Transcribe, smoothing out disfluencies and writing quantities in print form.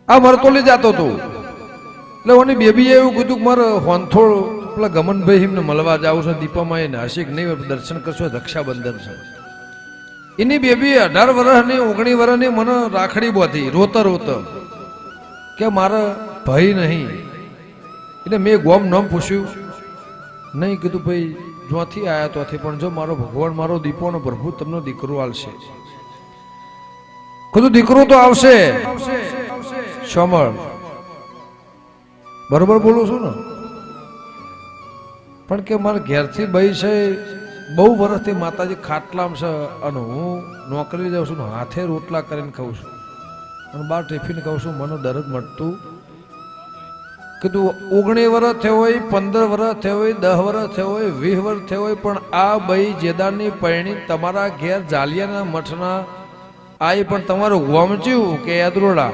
આ મરતોલી જતો હતો એટલે ઓની બેબીએ એવું કીધું કે મારે હોનથોડ પેલા ગમનભાઈ એમને મળવા જાવ છે દીપામાં એને હશે કે નહીં દર્શન કરશો રક્ષાબંધન છે એની બેબી 18 વર્ષની 19 વર્ષની મને રાખડી બોધી રોતા રોતા કે મારા ભાઈ નહીં એટલે મેં ગોમ નામ પૂછ્યું નહીં કીધું ભાઈ જ્યાંથી આવ્યા ત્યાંથી પણ જો મારો ભગવાન મારો દીપો ને પ્રભુ તમને દીકરો આલશે કીધું દીકરો તો આવશે સાંભળ બરોબર બોલું છું ને પણ કે મારા ઘેરથી ભાઈ છે બહુ વર્ષથી માતાજી ખાટલામ છે અને હું નોકરી જાઉં છું હાથે રોટલા કરીને ખાઉં છું અને બહાર ટિફિન ખાઉં છું મને દરજ મળતું કીધું 19 વર્ષ થયો હોય 15 વર્ષ થયો હોય 10 વર્ષ થયો હોય 20 વર્ષ થયો હોય પણ આ ભાઈ જેદારની પૈણી તમારા ઘેર જાલિયાના મઠના આ પણ તમારું ગોમચ્યું કે યાદરોડા